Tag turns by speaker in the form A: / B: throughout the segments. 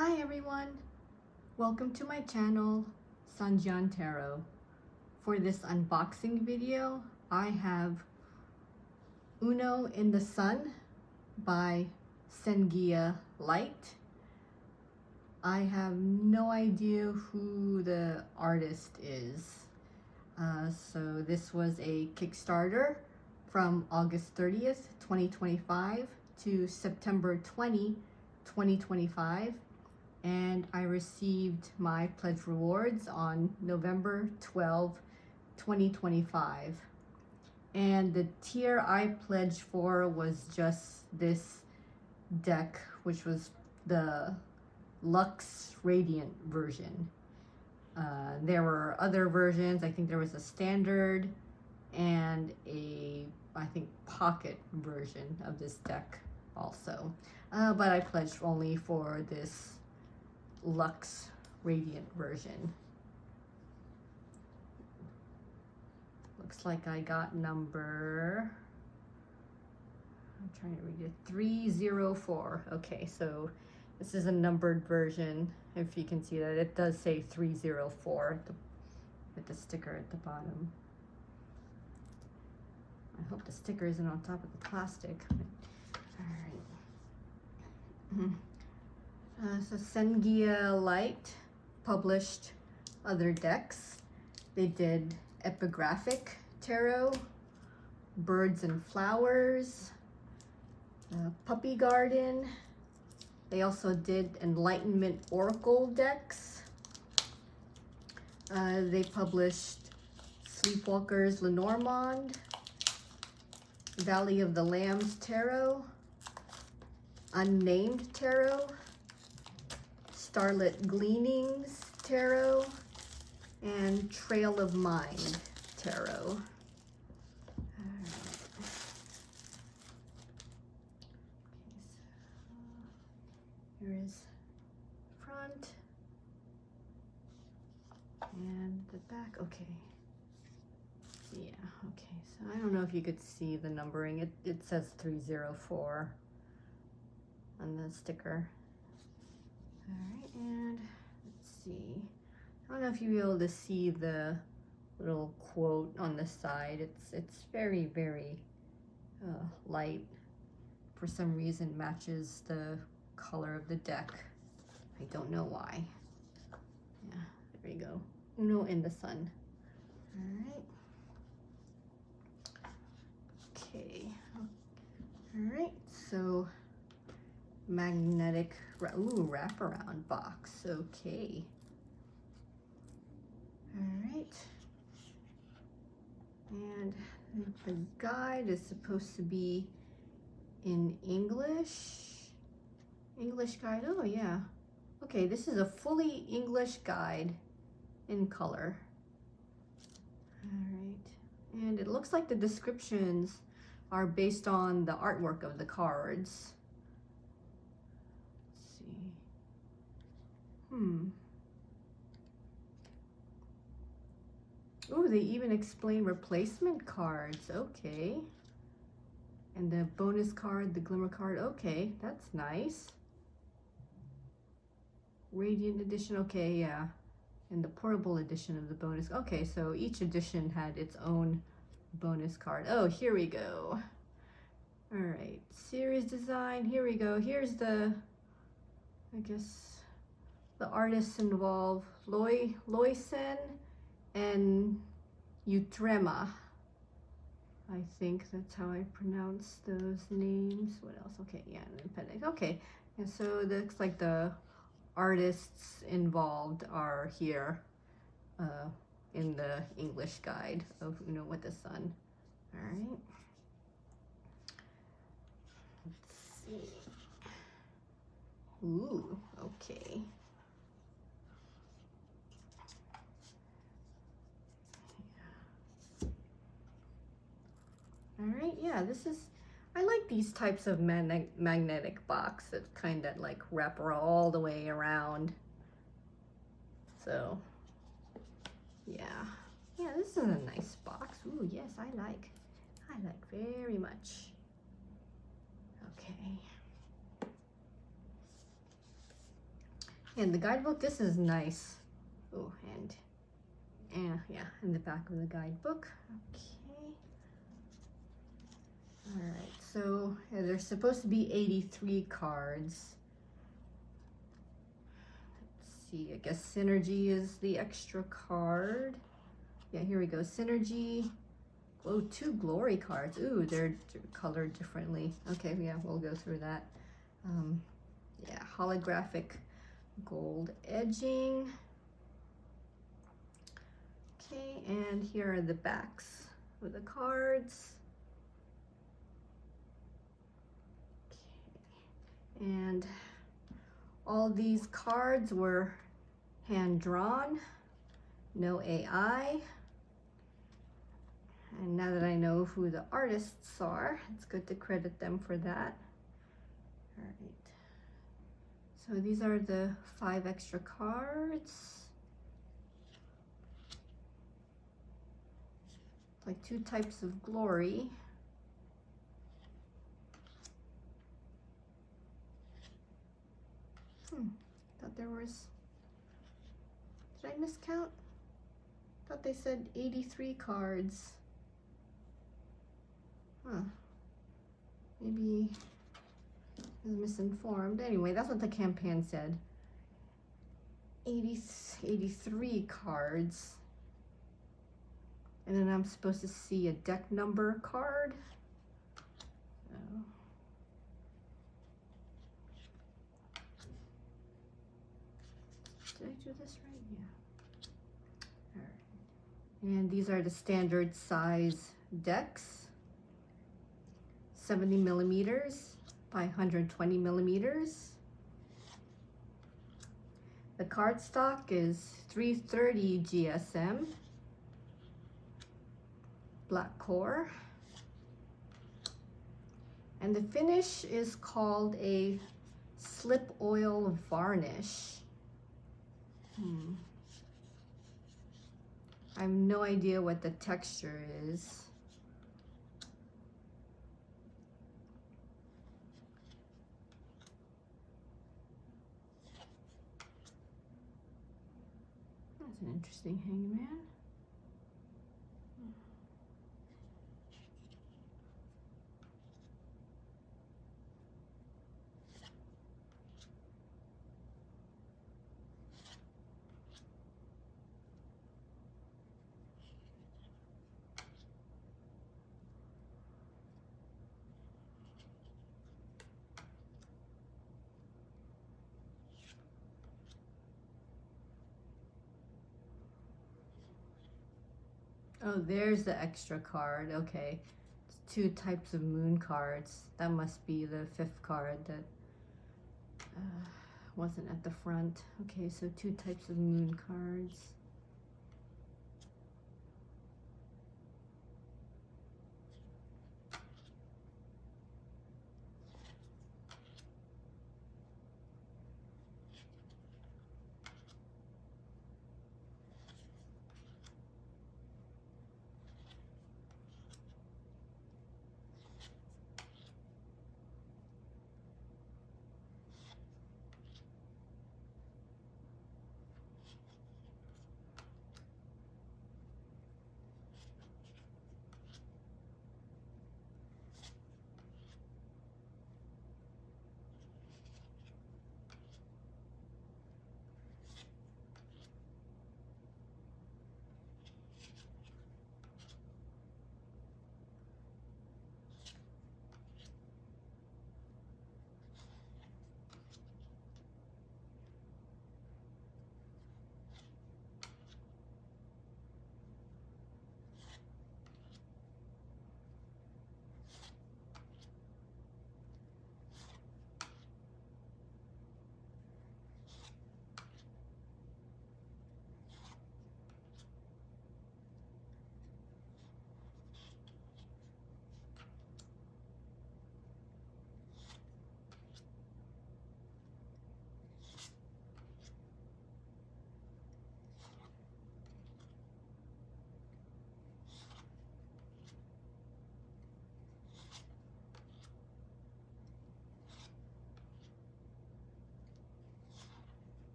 A: Hi everyone, welcome to my channel, Sengia Tarot. For this unboxing video, I have Uno in the Sun by Sengia Lite. I have no idea who the artist is. So this was a Kickstarter from August 30th, 2025 to September 20, 2025. And I received my pledge rewards on November 12, 2025. And the tier I pledged for was just this deck, which was the Luxe Radiant version. There were other versions. I think there was a standard and I think pocket version of this deck also. But I pledged only for this Luxe Radiant version. Looks like I got number, I'm trying to read it, 304. Okay, so this is a numbered version. If you can see that, it does say 304 with the sticker at the bottom. I hope the sticker isn't on top of the plastic. All right. So Sengia Lite published other decks. They did Epigraphic Tarot, Birds and Flowers, Puppy Garden. They also did Enlightenment Oracle decks. They published Sleepwalkers Lenormand, Valley of the Lambs Tarot, Unnamed Tarot, Starlit Gleanings Tarot, and Trail of Mind Tarot. Here is front and the back. Okay. Yeah, okay. So I don't know if you could see the numbering. It says 304 on the sticker. All right, and let's see. I don't know if you'll be able to see the little quote on the side. It's very, very light. For some reason, matches the color of the deck. I don't know why. Yeah, there we go. Uno in the Sun. All right. Okay. All right. So magnetic. Ooh, wraparound box. Okay. All right. And the guide is supposed to be in English. English guide. Oh, yeah. Okay, this is a fully English guide in color. All right. And it looks like the descriptions are based on the artwork of the cards. Oh, they even explain replacement cards. Okay. And the bonus card, the glimmer card. Okay, that's nice. Radiant edition. Okay, yeah. And the portable edition of the bonus. Okay, so each edition had its own bonus card. Oh, here we go. All right, series design. Here we go. Here's the, I guess, the artists involved, Loysen and Eutrema. I think that's how I pronounce those names. What else? Okay, yeah, an appendix. Okay, and so it looks like the artists involved are here in the English guide of Uno with the Sun. All right. Let's see. Ooh, okay. All right, yeah, this is, I like these types of magnetic box that kind of like wrap all the way around. So, yeah. Yeah, this is a nice box. Ooh, yes, I like very much. Okay. And the guidebook, this is nice. Oh, and yeah, in the back of the guidebook. Okay. All right, so yeah, there's supposed to be 83 cards. Let's see, I guess Synergy is the extra card. Yeah, here we go, Synergy. Oh, 2 Glory cards. Ooh, they're colored differently. Okay, yeah, we'll go through that. Yeah, holographic gold edging. Okay, and here are the backs of the cards. Okay, and all these cards were hand drawn, no AI. And now that I know who the artists are, it's good to credit them for that. All right. So these are the 5 extra cards. Like 2 types of glory. Thought there was, did I miscount? Thought they said 83 cards. Huh. Maybe I was misinformed. Anyway, that's what the campaign said. 83 cards. And then I'm supposed to see a deck number card. So. Did I do this right? Yeah. All right. And these are the standard size decks. 70 millimeters by 120 millimeters. The cardstock is 330 GSM. Black core. And the finish is called a slip oil varnish. I have no idea what the texture is. That's an interesting hangman. Oh, there's the extra card. Okay. It's 2 types of moon cards. That must be the 5th card that wasn't at the front. Okay, so 2 types of moon cards.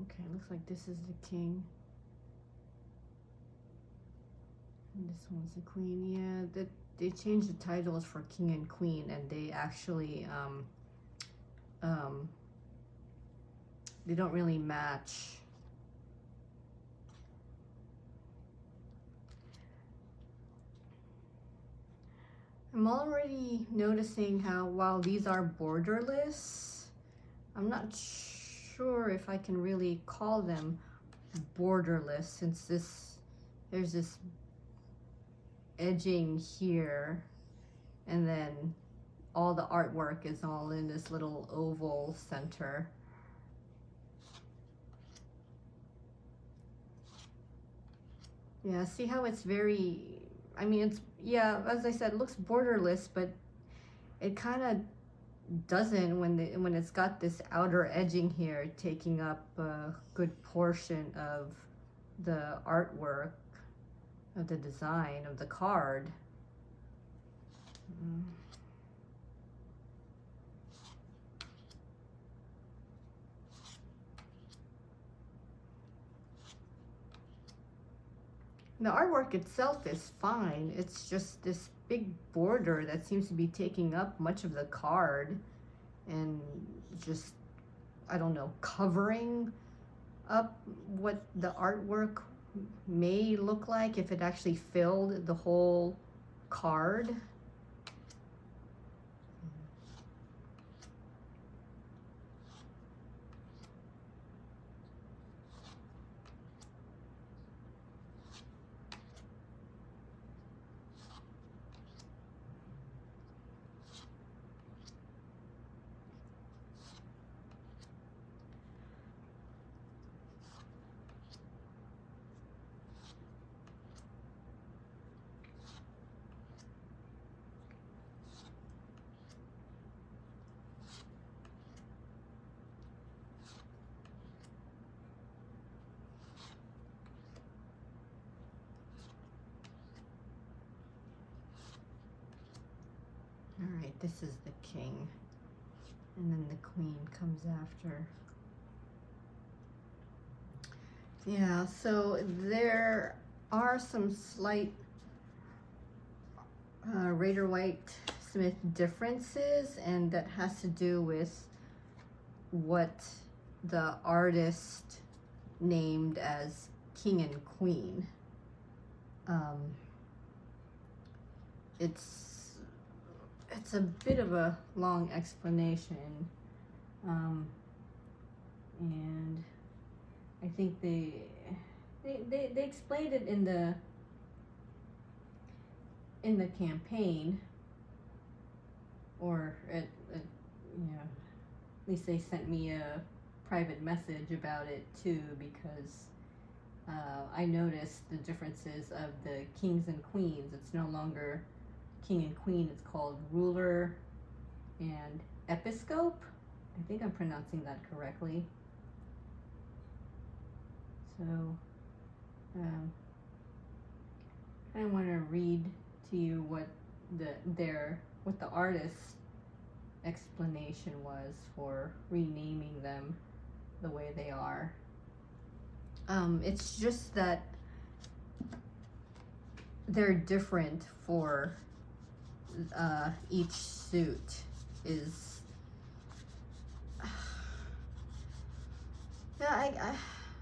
A: Okay, looks like this is the king. And this one's the queen. Yeah, they changed the titles for king and queen, and they actually they don't really match. I'm already noticing how while these are borderless, I'm not sure if I can really call them borderless, since there's this edging here, and then all the artwork is all in this little oval center. Yeah, see how it's very, I mean, it's, yeah, as I said, it looks borderless, but it kind of doesn't when it's got this outer edging here taking up a good portion of the artwork, of the design of the card. The artwork itself is fine. It's just this big border that seems to be taking up much of the card and just, I don't know, covering up what the artwork may look like if it actually filled the whole card. All right, this is the king, and then the queen comes after. Yeah, so there are some slight Rider-Waite-Smith differences, and that has to do with what the artist named as king and queen. It's a bit of a long explanation, and I think they explained it in the campaign, or at least they sent me a private message about it too, because I noticed the differences of the kings and queens. It's no longer king and queen, it's called ruler and episcope. I think I'm pronouncing that correctly. So I want to read to you what the artist's explanation was for renaming them the way they are. It's just that they're different for each suit. Is yeah,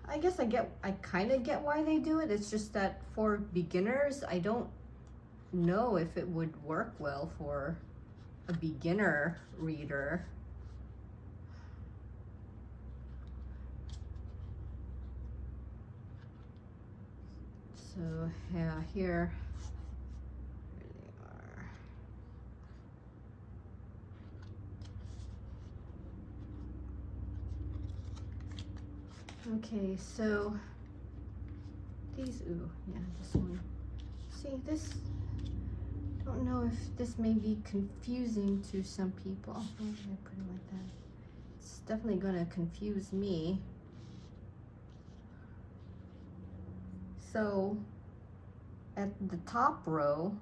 A: I guess I kind of get why they do it. It's just that for beginners, I don't know if it would work well for a beginner reader. So yeah, here they are. Okay, so these, ooh, yeah, this one. See, this, don't know if this may be confusing to some people. Why did I put it like that? It's definitely gonna confuse me. So at the top row,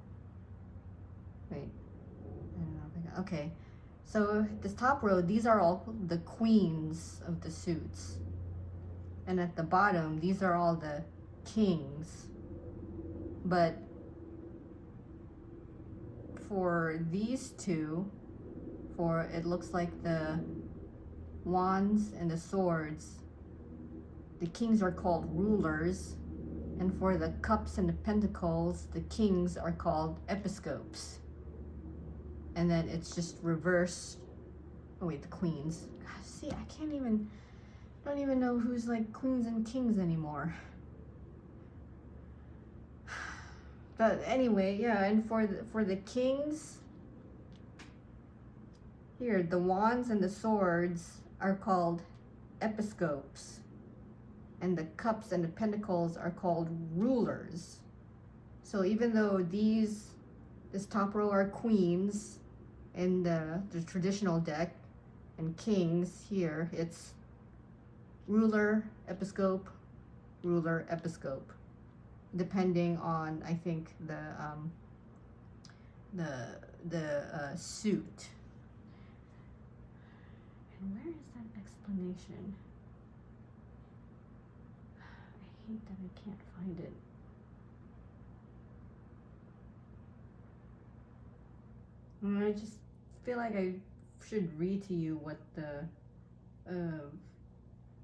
A: wait, I don't know if I got, okay. So this top row, these are all the queens of the suits. And at the bottom, these are all the kings. But for these two, for it looks like the wands and the swords, the kings are called rulers, and for the cups and the pentacles, the kings are called episcopes. And then it's just reversed. Oh wait, the queens. God, see, I don't even know who's like queens and kings anymore. But anyway, yeah, and for the kings, here, the wands and the swords are called episcopes, and the cups and the pentacles are called rulers. So even though this top row are queens in the traditional deck, and kings here, it's ruler, episcope, ruler, episcope, depending on, I think, the suit. And where is that explanation? I hate that I can't find it. I just feel like I should read to you what the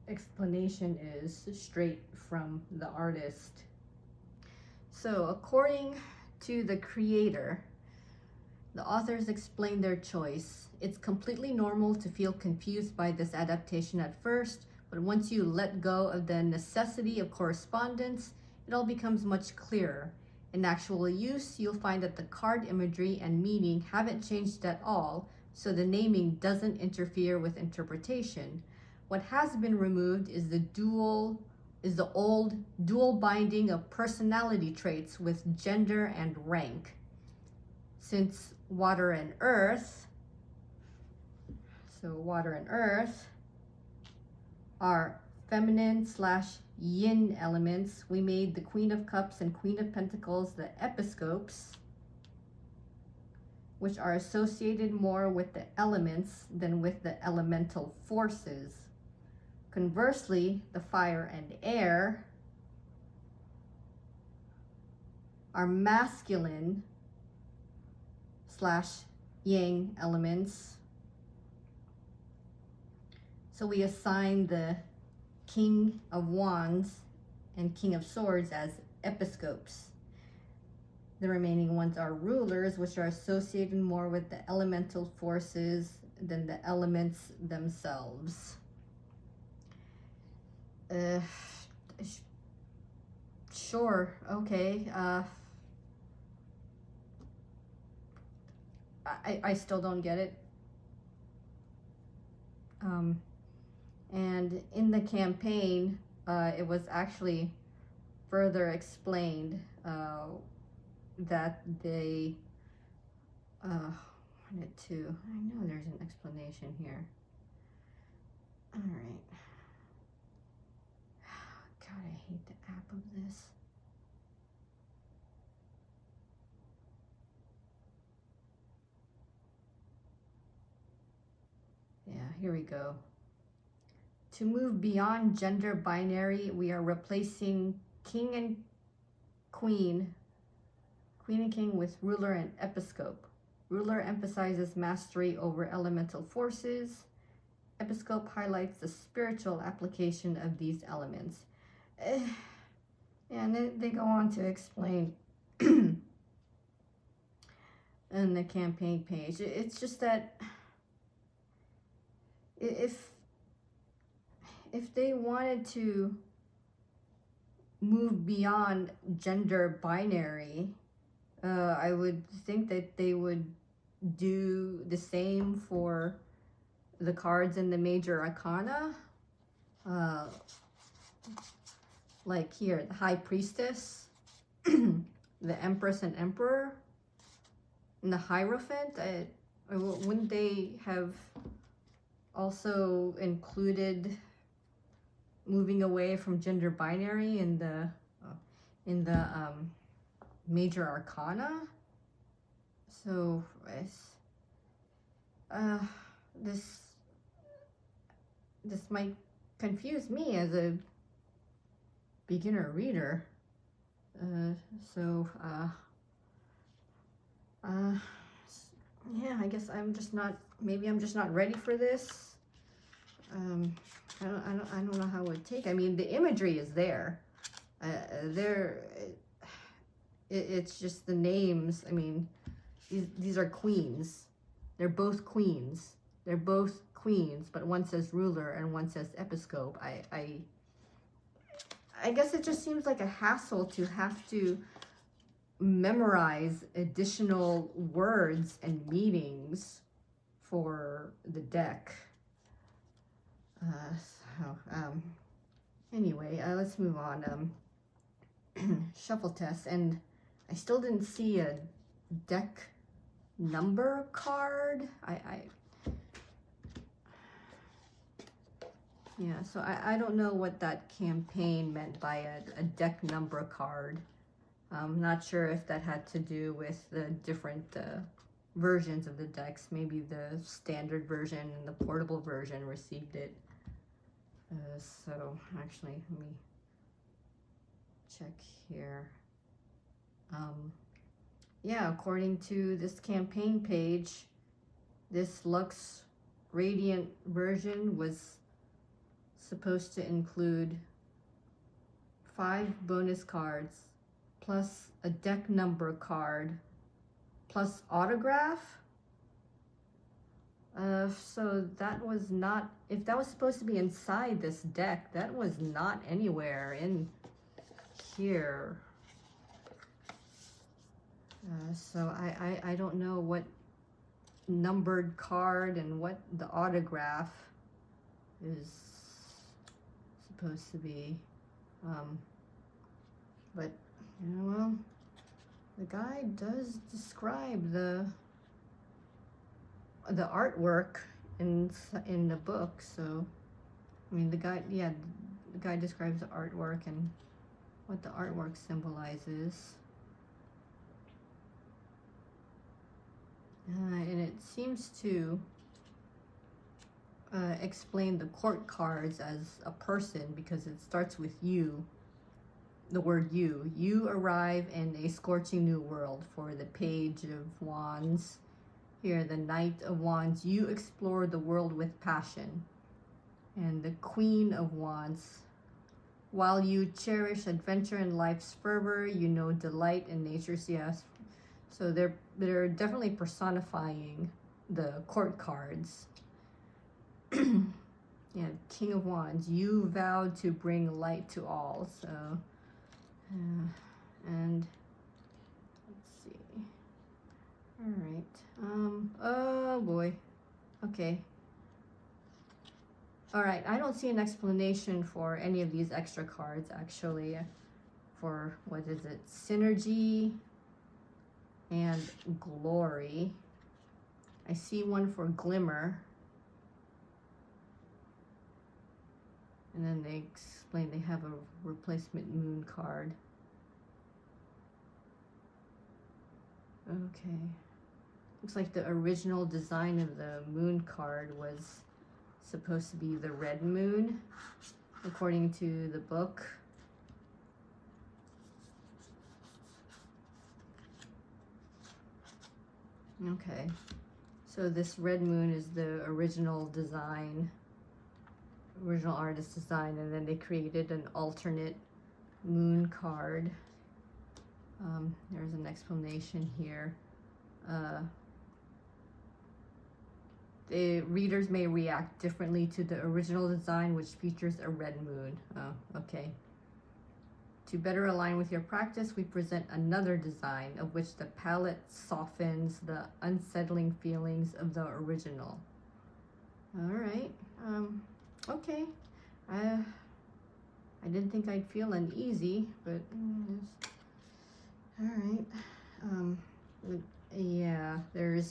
A: explanation is straight from the artist. So according to the creator, the authors explain their choice. It's completely normal to feel confused by this adaptation at first, but once you let go of the necessity of correspondence, it all becomes much clearer. In actual use, you'll find that the card imagery and meaning haven't changed at all, so the naming doesn't interfere with interpretation. What has been removed is the old dual binding of personality traits with gender and rank. Since water and earth are feminine/yin elements, we made the Queen of Cups and Queen of Pentacles the episcopes, which are associated more with the elements than with the elemental forces. Conversely, the fire and air are masculine/yang elements. So we assign the King of Wands and King of Swords as episcopes. The remaining ones are rulers, which are associated more with the elemental forces than the elements themselves. Sure, okay. I still don't get it. And in the campaign, it was actually further explained that they wanted to, I know there's an explanation here. All right. God, I hate the app of this. Yeah, here we go. To move beyond gender binary, we are replacing king and queen and king with ruler and episcope. Ruler emphasizes mastery over elemental forces. Episcope highlights the spiritual application of these elements. And they go on to explain in the campaign page. It's just that if they wanted to move beyond gender binary, I would think that they would do the same for the cards in the major arcana. Like here, the High Priestess, the Empress and Emperor, and the Hierophant. Wouldn't they have also included moving away from gender binary in the major arcana? So this might confuse me as a beginner reader. Yeah, I guess I'm just not, maybe I'm just not ready for this. I don't know how it would take. I mean, the imagery is there. It's just the names. I mean, these are queens. They're both queens. They're both queens, but one says ruler and one says episcope. I guess it just seems like a hassle to have to memorize additional words and meanings for the deck. Anyway, let's move on. Shuffle test, and I still didn't see a deck number card. Yeah, so I don't know what that campaign meant by a deck number card. I'm not sure if that had to do with the different versions of the decks. Maybe the standard version and the portable version received it. So actually, let me check here. Yeah, according to this campaign page, this Luxe Radiant version was supposed to include 5 bonus cards, plus a deck number card, plus autograph. So that was not, if that was supposed to be inside this deck, that was not anywhere in here. So I don't know what numbered card and what the autograph is supposed to be. But, you know, well, the guide does describe the artwork in the book. So, I mean, the guide, yeah, the guide describes the artwork and what the artwork symbolizes. And it seems to explain the court cards as a person, because it starts with you, the word you. You arrive in a scorching new world. For the Page of Wands, here, the Knight of Wands, you explore the world with passion. And the Queen of Wands, while you cherish adventure and life's fervor, you know delight in nature's, yes. So they're definitely personifying the court cards. Yeah, King of Wands, you vowed to bring light to all. So, and let's see. All right. Oh boy. Okay. All right. I don't see an explanation for any of these extra cards, actually. For, what is it? Synergy and Glory. I see one for Glimmer. And then they explain they have a replacement moon card. Okay. Looks like the original design of the moon card was supposed to be the red moon, according to the book. Okay. So this red moon is the original design, original artist design, and then they created an alternate moon card. There's an explanation here. The readers may react differently to the original design, which features a red moon. Oh, okay. To better align with your practice, we present another design of which the palette softens the unsettling feelings of the original. All right. Okay. I didn't think I'd feel uneasy, but all right. Yeah, I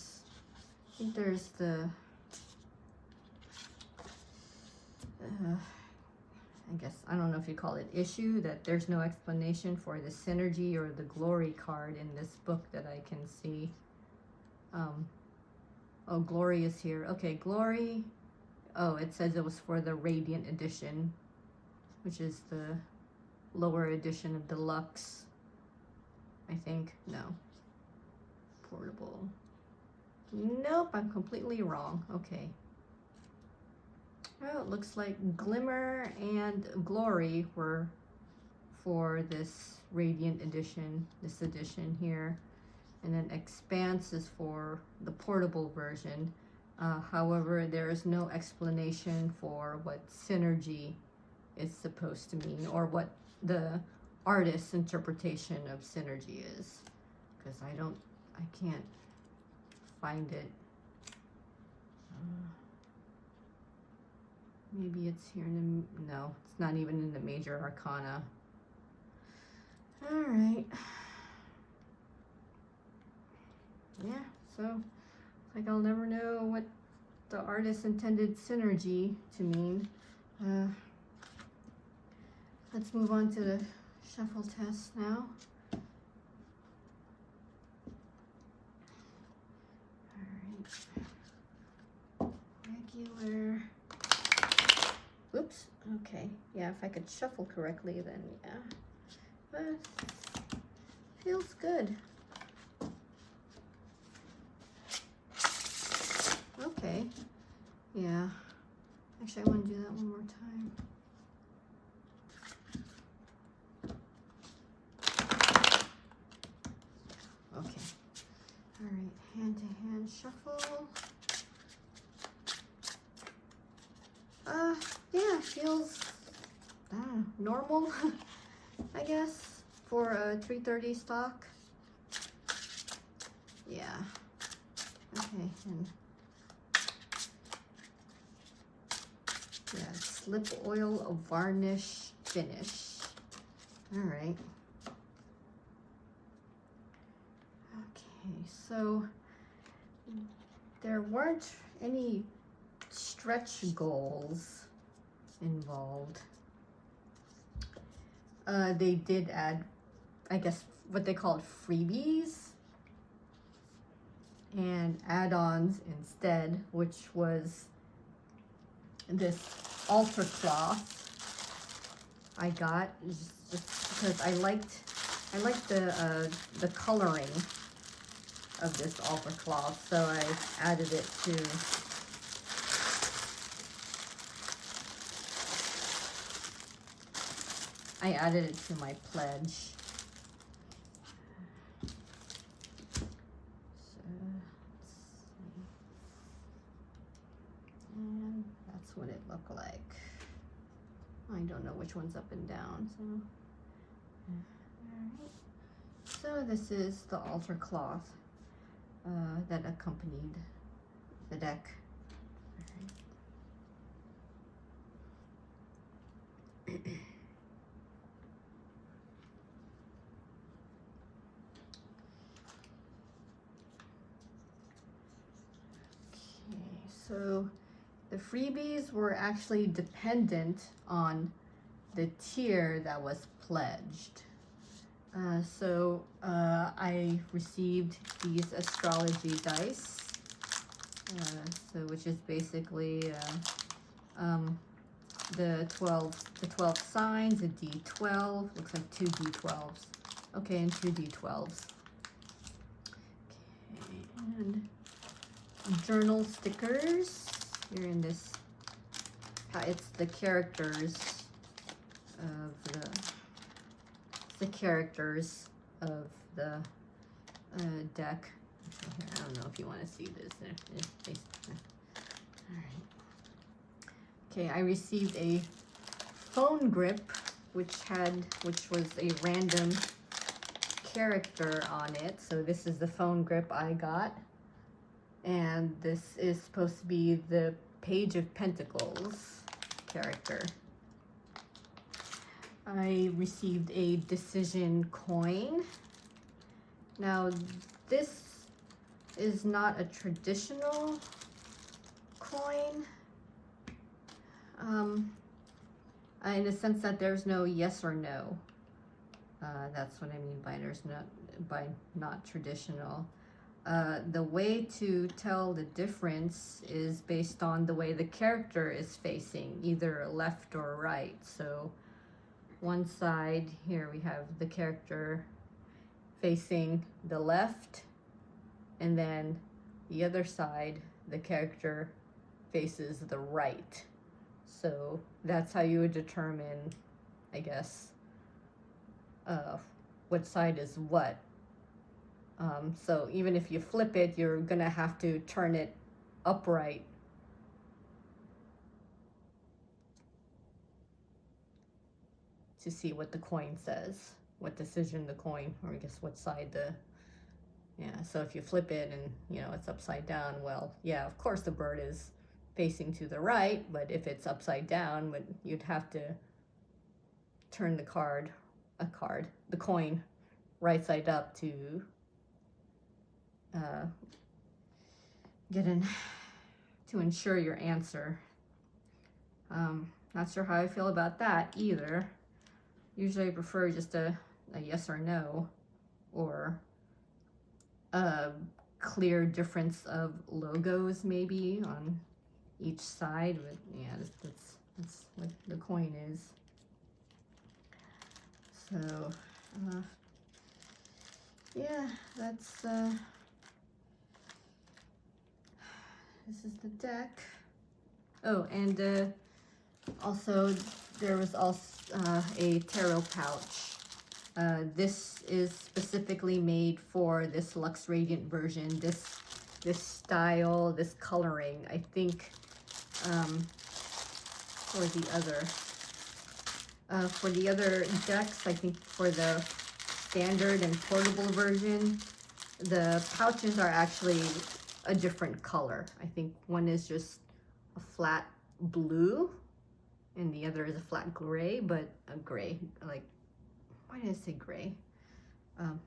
A: think there's the I guess, I don't know if you call it issue, that there's no explanation for the Synergy or the Glory card in this book that I can see. Oh, Glory is here. Okay, Glory. Oh, it says it was for the Radiant edition, which is the lower edition of deluxe, I think. No, portable. Nope, I'm completely wrong. Okay. Well, it looks like Glimmer and Glory were for this Radiant edition, this edition here. And then Expanse is for the portable version. However, there is no explanation for what Synergy is supposed to mean, or what the artist's interpretation of Synergy is. Because I can't find it. Maybe it's here in the, no, it's not even in the major arcana. All right. Yeah, so like I'll never know what the artist intended Synergy to mean. Let's move on to the shuffle test now. All right. Regular. Oops. Okay. Yeah, if I could shuffle correctly, then yeah. But feels good. Okay. Yeah. Actually, I want to do that one more time. Okay. All right. Hand-to-hand shuffle. Yeah, feels normal, I guess, for a 330 stock. Yeah. Okay. And yeah, slip oil varnish finish. All right. Okay, so there weren't any stretch goals involved. They did add, I guess, what they called freebies and add-ons instead, which was this altar cloth I got just because I liked the coloring of this altar cloth, so I added it to my pledge. So let's see. And that's what it looked like. I don't know which one's up and down, so. Alright. So this is the altar cloth that accompanied the deck. Alright. So the freebies were actually dependent on the tier that was pledged. I received these astrology dice, which is basically the 12 signs, a D12, looks like 2 D12s. Okay, and 2 D12s. Okay, and journal stickers here in this. It's the characters of the deck. I don't know if you want to see this. All right. Okay, I received a phone grip, which was a random character on it. So this is the phone grip I got. And this is supposed to be the Page of Pentacles character. I received a decision coin. Now, this is not a traditional coin. In the sense that there's no yes or no. That's what I mean by not traditional. The way to tell the difference is based on the way the character is facing, either left or right. So one side here we have the character facing the left, and then the other side the character faces the right. So that's how you would determine, I guess, what side is what. So even if you flip it, you're gonna have to turn it upright to see what the coin says, what decision the coin, or I guess what side the, yeah, so if you flip it and, you know, it's upside down, well, yeah, of course the bird is facing to the right, but if it's upside down, but you'd have to turn the coin right side up to to ensure your answer. Not sure how I feel about that either. Usually I prefer just a yes or no, or a clear difference of logos maybe on each side, but yeah, that's what the coin is. So yeah, that's this is the deck. Oh, and also there was also a tarot pouch. This is specifically made for this Lux Radiant version. This style, this coloring. I think for the other decks, I think for the standard and portable version, the pouches are actually a different color. I think one is just a flat blue and the other is a flat gray, but a gray, like, why did I say gray?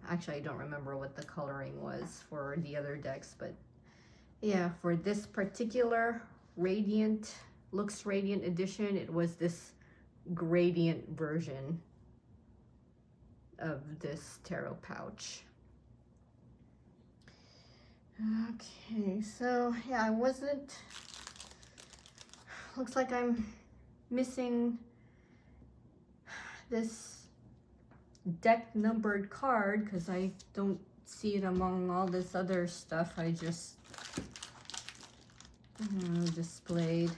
A: Actually, I don't remember what the coloring was for the other decks, but yeah, for this particular Radiant, Lux Radiant edition, it was this gradient version of this tarot pouch. Okay, so yeah, looks like I'm missing this deck numbered card because I don't see it among all this other stuff I just displayed.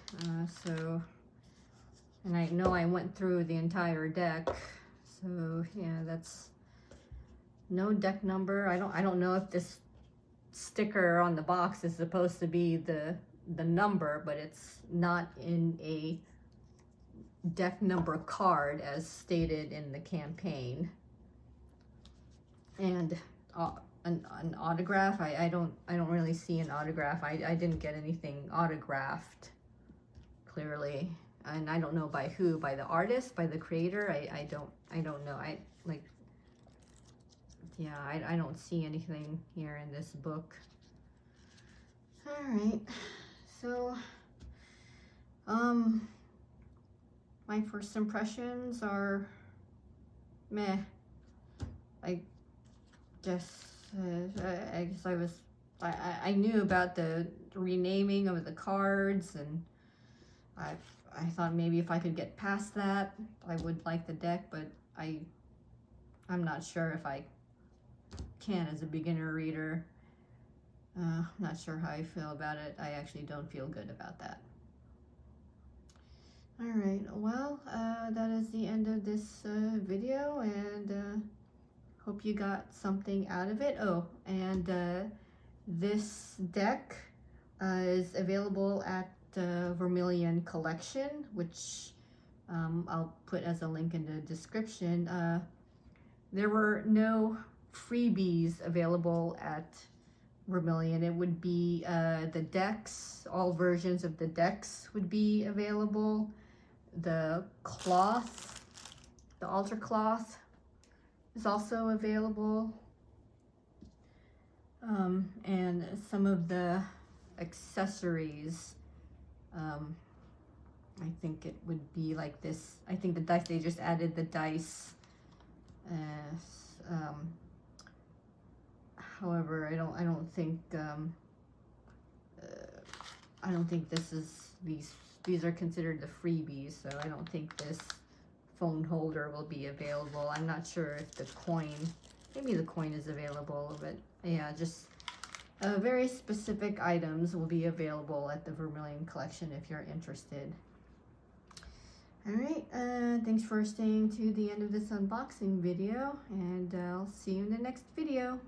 A: So, and I know I went through the entire deck, so yeah, that's no deck number. I don't know if this sticker on the box is supposed to be the number, but it's not in a deck number card as stated in the campaign. And an autograph, I don't really see an autograph. I didn't get anything autographed clearly, and I don't know by who, by the artist, by the creator. I don't know. I don't see anything here in this book. All right, so my first impressions are meh. I guess I knew about the renaming of the cards, and I thought maybe if I could get past that, I would like the deck, but I'm not sure if I can as a beginner reader. I'm not sure how I feel about it. I actually don't feel good about that. All right, well, that is the end of this video, and hope you got something out of it. Oh, and this deck is available at the Vermilion Collection, which I'll put as a link in the description. There were no freebies available at Vermilion. It would be the decks, all versions of the decks would be available. The cloth, the altar cloth is also available. And some of the accessories, I think it would be like this. I think the dice, they just added the dice. However, I don't think these are considered the freebies, so I don't think this phone holder will be available. I'm not sure if the coin, maybe the coin is available, but yeah, just very specific items will be available at the Vermilion Collection if you're interested. Alright, thanks for staying to the end of this unboxing video, and I'll see you in the next video.